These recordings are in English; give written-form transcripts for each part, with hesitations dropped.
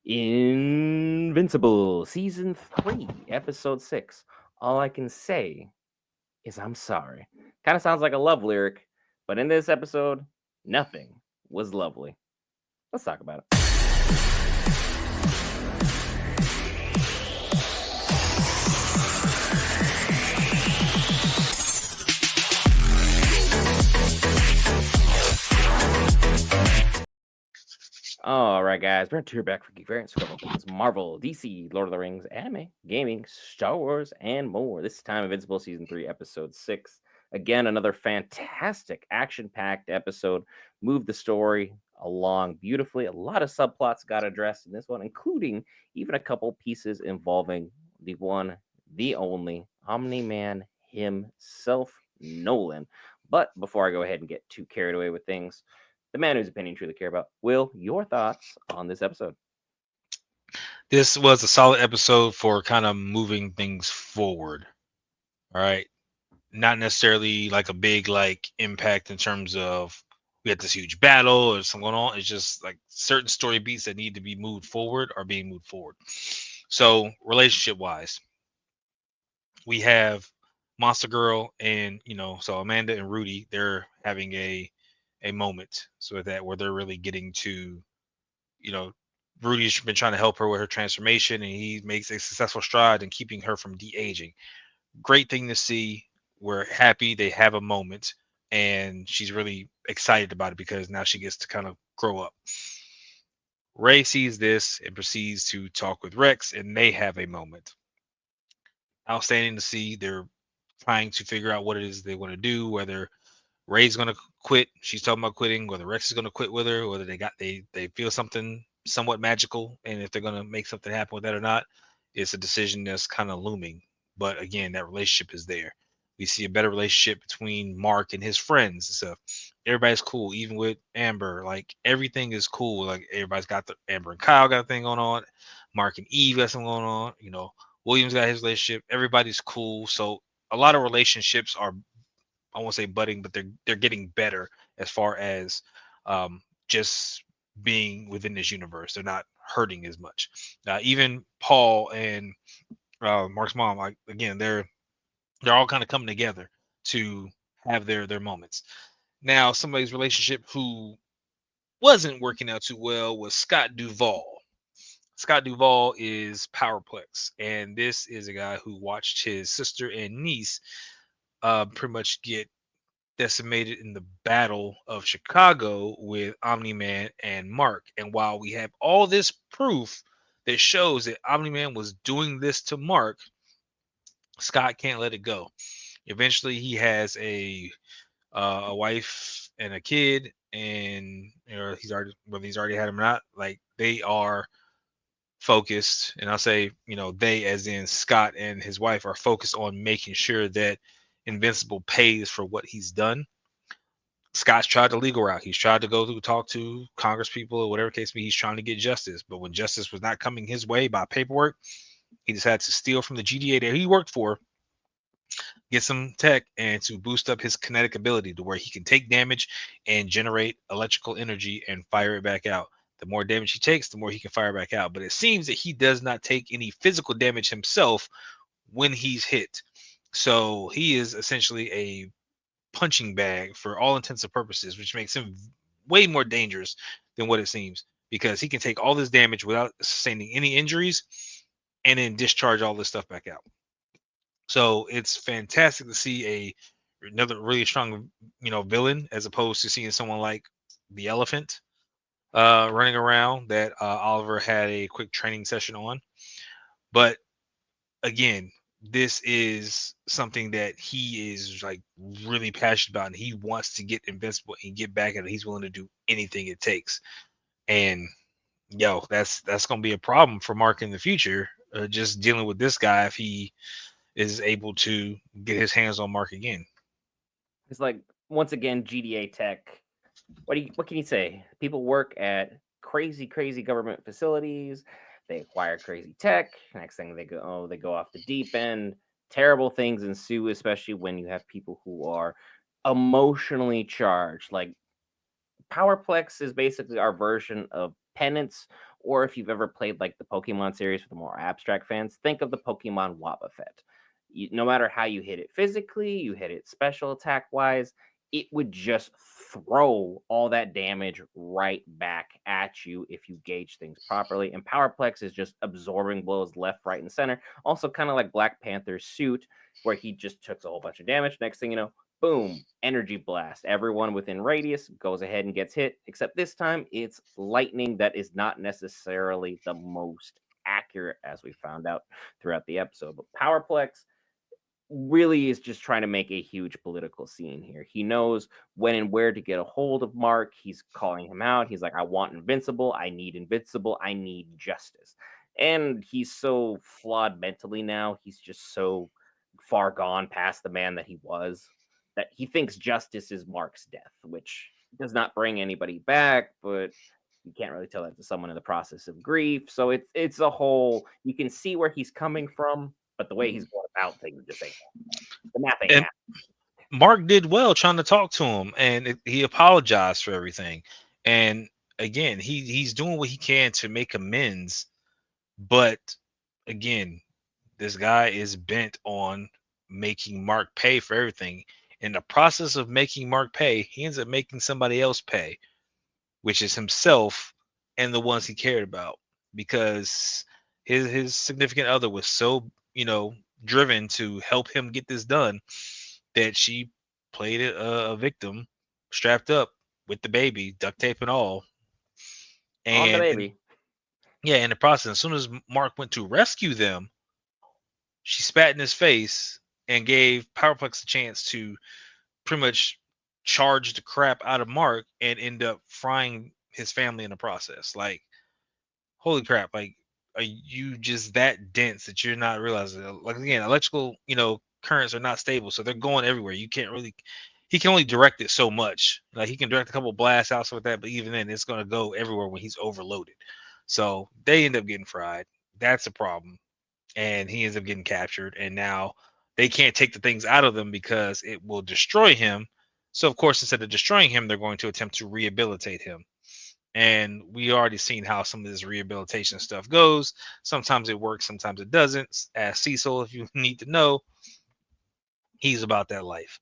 Invincible, Season 3, Episode 6. All I can say is I'm sorry. Kind of sounds like a love lyric, but in this episode, nothing was lovely. Let's talk about it. All right, guys, we're here back for Geek Variants. Cover things Marvel, DC, Lord of the Rings, anime, gaming, Star Wars, and more. This time, Invincible Season 3, Episode 6. Again, another fantastic action-packed episode. Moved the story along beautifully. A lot of subplots got addressed in this one, including even a couple pieces involving the one, the only Omni-Man himself, Nolan. But before I go ahead and get too carried away with things, the man whose opinion you truly care about. Will, your thoughts on this episode? This was a solid episode for kind of moving things forward. All right. Not necessarily like a big impact in terms of we had this huge battle or something going on. It's just like certain story beats that need to be moved forward are being moved forward. So relationship wise, we have Monster Girl and so Amanda and Rudy, they're having a moment so that where they're really getting to you know, Rudy's been trying to help her with her transformation, and he makes a successful stride in keeping her from de-aging. Great thing to see. We're happy they have a moment, and she's really excited about it because now she gets to kind of grow up. Ray sees this and proceeds to talk with Rex, and they have a moment. Outstanding to see. They're trying to figure out what it is they want to do, whether Ray's going to quit. She's talking about quitting. Whether Rex is going to quit with her, whether they feel something somewhat magical, and if they're going to make something happen with that or not, it's a decision that's kind of looming. But again, that relationship is there. We see a better relationship between Mark and his friends and stuff. Everybody's cool, even with Amber. Like everything is cool. Like everybody's got the Amber and Kyle got a thing going on. Mark and Eve got something going on. Williams got his relationship. Everybody's cool. So a lot of relationships are, I won't say budding, but they're getting better as far as just being within this universe. They're not hurting as much. Even Paul and Mark's mom, like again, they're all kind of coming together to have their moments. Now, somebody's relationship who wasn't working out too well was Scott Duvall. Scott Duvall is Powerplex, and this is a guy who watched his sister and niece pretty much get decimated in the Battle of Chicago with Omni-Man and Mark. And while we have all this proof that shows that Omni-Man was doing this to Mark, Scott can't let it go. Eventually, he has a wife and a kid, and whether he's already had him or not, like they are focused, and I'll say they as in Scott and his wife are focused on making sure that Invincible pays for what he's done. Scott's tried the legal route. He's tried to go through talk to Congress people or whatever case may be. He's trying to get justice. But when justice was not coming his way by paperwork, he decided to steal from the GDA that he worked for, get some tech, and to boost up his kinetic ability to where he can take damage and generate electrical energy and fire it back out. The more damage he takes, the more he can fire back out. But it seems that he does not take any physical damage himself when he's hit. So he is essentially a punching bag for all intents and purposes, which makes him way more dangerous than what it seems because he can take all this damage without sustaining any injuries and then discharge all this stuff back out. So it's fantastic to see another really strong, villain as opposed to seeing someone like the Elephant running around that Oliver had a quick training session on. But again, this is something that he is like really passionate about, and he wants to get Invincible and get back at it. He's willing to do anything it takes. And that's gonna be a problem for Mark in the future. Just dealing with this guy if he is able to get his hands on Mark again. It's like once again GDA tech. What can you say? People work at crazy government facilities. They acquire crazy tech. Next thing they go off the deep end. Terrible things ensue, especially when you have people who are emotionally charged. Like Powerplex is basically our version of penance or if you've ever played like the Pokemon series for the more abstract fans, think of the Pokemon Wobbuffet. No matter how you hit it physically, you hit it special attack wise, it would just throw all that damage right back at you if you gauge things properly. And Powerplex is just absorbing blows left, right, and center. Also, kind of like Black Panther's suit, where he just took a whole bunch of damage. Next thing you know, boom, energy blast. Everyone within radius goes ahead and gets hit, except this time it's lightning that is not necessarily the most accurate, as we found out throughout the episode. But Powerplex really is just trying to make a huge political scene here. He knows when and where to get a hold of Mark. He's calling him out. He's like, I want Invincible. I need Invincible. I need justice. And he's so flawed mentally now. He's just so far gone past the man that he was that he thinks justice is Mark's death, which does not bring anybody back, but you can't really tell that to someone in the process of grief. So it's a whole, you can see where he's coming from, but the way he's going about things just ain't the math ain't And happening. Mark did well trying to talk to him, and he apologized for everything. And again, he's doing what he can to make amends. But again, this guy is bent on making Mark pay for everything. In the process of making Mark pay, he ends up making somebody else pay, which is himself and the ones he cared about, because his significant other was so, driven to help him get this done, that she played a victim, strapped up with the baby, duct tape and all. On the And baby. yeah, in the process, as soon as Mark went to rescue them, she spat in his face and gave Powerplex a chance to pretty much charge the crap out of Mark and end up frying his family in the process. Like, holy crap! Like, are you just that dense that you're not realizing? Like, again, electrical, currents are not stable, so they're going everywhere. You can't really. He can only direct it so much. Like, he can direct a couple blasts out like that, but even then, it's going to go everywhere when he's overloaded. So they end up getting fried. That's a problem, and he ends up getting captured. And now they can't take the things out of them because it will destroy him. So of course, instead of destroying him, they're going to attempt to rehabilitate him. And we already seen how some of this rehabilitation stuff goes. Sometimes it works, sometimes it doesn't. Ask Cecil if you need to know. He's about that life.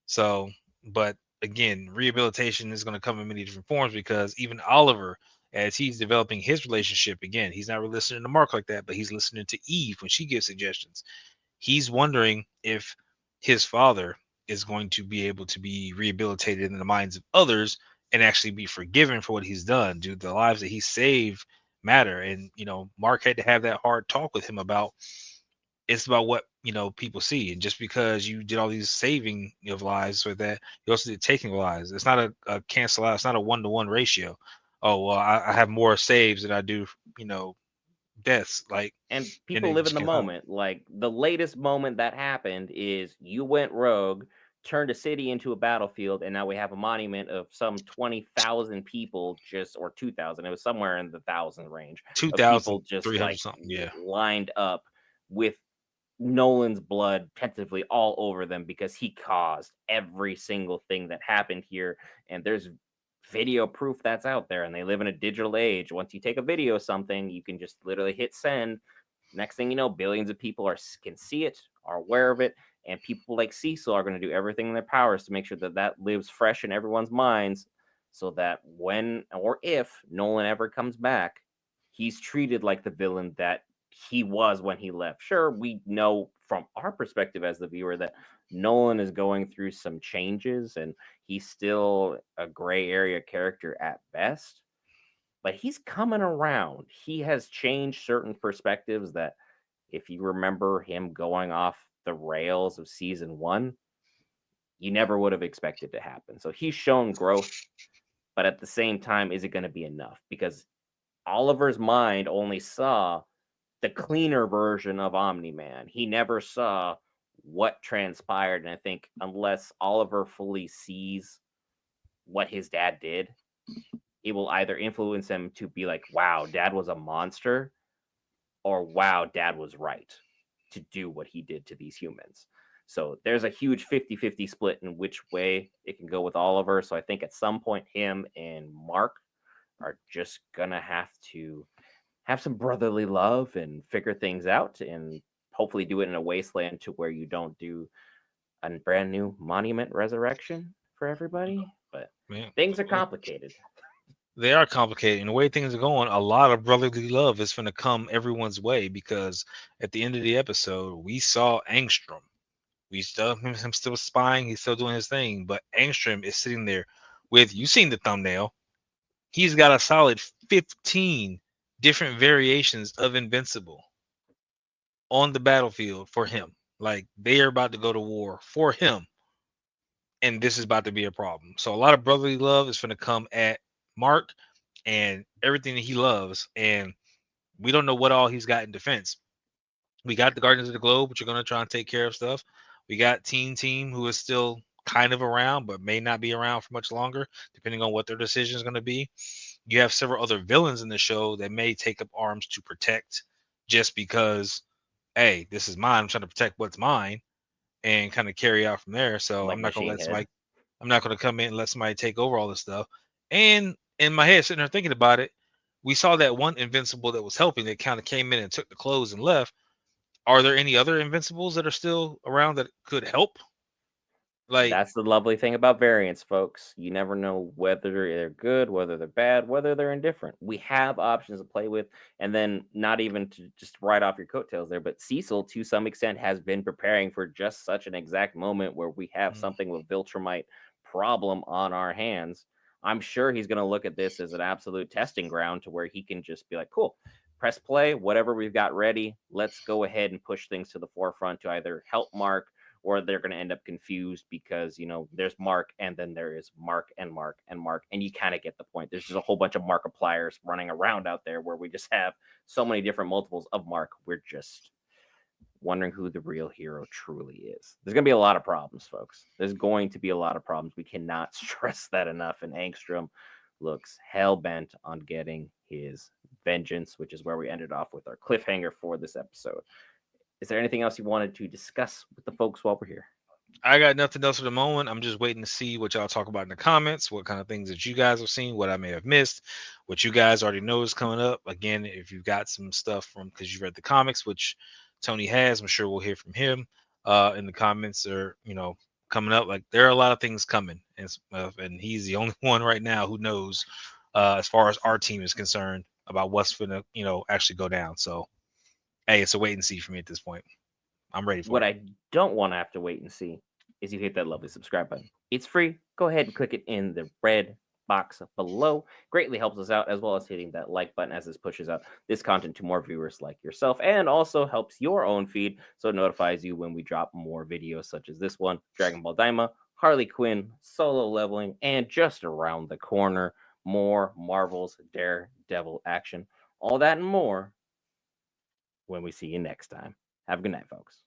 So, but again, rehabilitation is going to come in many different forms, because even Oliver, as he's developing his relationship, again, he's not really listening to Mark like that, but he's listening to Eve when she gives suggestions. He's wondering if his father is going to be able to be rehabilitated in the minds of others and actually be forgiven for what he's done. Do the lives that he saved matter? And Mark had to have that hard talk with him about, it's about what people see. And just because you did all these saving of lives with that, you also did taking lives. It's not a cancel out. It's not a 1-to-1 ratio. Oh well, I have more saves than I do you know deaths. Like, And and people it live in just the can't happen. moment. Like the latest moment that happened is you went rogue, turned a city into a battlefield, and now we have a monument of some 20,000 people, just or 2,000. It was somewhere in the thousand range of people just 2,300 like something. Yeah. lined up with Nolan's blood tentatively all over them because he caused every single thing that happened here. And there's video proof that's out there, and they live in a digital age. Once you take a video of something, you can just literally hit send. Next thing you know, billions of people can see it, are aware of it, and people like Cecil are going to do everything in their powers to make sure that that lives fresh in everyone's minds, so that when or if Nolan ever comes back, he's treated like the villain that he was when he left. Sure, we know from our perspective as the viewer that Nolan is going through some changes and he's still a gray area character at best, but he's coming around. He has changed certain perspectives that, if you remember him going off the rails of season one, you never would have expected to happen. So he's shown growth, but at the same time, is it going to be enough? Because Oliver's mind only saw the cleaner version of Omni-Man. He never saw what transpired. And I think unless Oliver fully sees what his dad did, it will either influence him to be like, wow, dad was a monster, or wow, dad was right to do what he did to these humans. So there's a huge 50-50 split in which way it can go with Oliver. So I think at some point, him and Mark are just going to have to have some brotherly love and figure things out, and hopefully do it in a wasteland to where you don't do a brand new monument resurrection for everybody. But Man, things are complicated. they are complicated. And the way things are going, a lot of brotherly love is going to come everyone's way because at the end of the episode, we saw Angstrom. We still him still spying. He's still doing his thing, but Angstrom is sitting there with you. Seen the thumbnail? He's got a solid 15 different variations of Invincible on the battlefield for him. Like they are about to go to war for him, and this is about to be a problem. So a lot of brotherly love is going to come at Mark and everything that he loves, and we don't know what all he's got in defense. We got the Guardians of the Globe, which are going to try and take care of stuff. We got Team, who is still kind of around, but may not be around for much longer, depending on what their decision is going to be. You have several other villains in the show that may take up arms to protect just because, hey, this is mine. I'm trying to protect what's mine and kind of carry out from there. So Like Machine Head. I'm not going to come in and let somebody take over all this stuff. And in my head, sitting there thinking about it, we saw that one Invincible that was helping that kind of came in and took the clothes and left. Are there any other Invincibles that are still around that could help? Like, That's the lovely thing about variants, folks. You never know whether they're good, whether they're bad, whether they're indifferent. We have options to play with, and then not even to just write off your coattails there, but Cecil, to some extent, has been preparing for just such an exact moment where we have mm, something with Viltrumite problem on our hands. I'm sure he's going to look at this as an absolute testing ground to where he can just be like, cool, press play, whatever we've got ready. Let's go ahead and push things to the forefront to either help Mark, or they're going to end up confused because there's Mark and then there is Mark and Mark and Mark, and you kind of get the point. There's just a whole bunch of Markipliers running around out there where we just have so many different multiples of Mark. We're just wondering who the real hero truly is. There's going to be a lot of problems, folks. There's going to be a lot of problems. We cannot stress that enough. And Angstrom looks hell bent on getting his vengeance, which is where we ended off with our cliffhanger for this episode. Is there anything else you wanted to discuss with the folks while we're here? I got nothing else for the moment. I'm just waiting to see what y'all talk about in the comments, what kind of things that you guys have seen, what I may have missed, what you guys already know is coming up. Again, if you've got some stuff from because you've read the comics, which Tony has, I'm sure we'll hear from him in the comments or coming up. Like there are a lot of things coming, and he's the only one right now who knows as far as our team is concerned about what's gonna actually go down. So hey, it's a wait and see for me at this point. I'm ready for What it. I don't want to have to wait and see is you hit that lovely subscribe button. It's free. Go ahead and click it in the red box below. Greatly helps us out, as well as hitting that like button as this pushes out this content to more viewers like yourself, and also helps your own feed so it notifies you when we drop more videos such as this one, Dragon Ball Daima, Harley Quinn, solo leveling, and just around the corner, more Marvel's Daredevil action. All that and more when we see you next time. Have a good night, folks.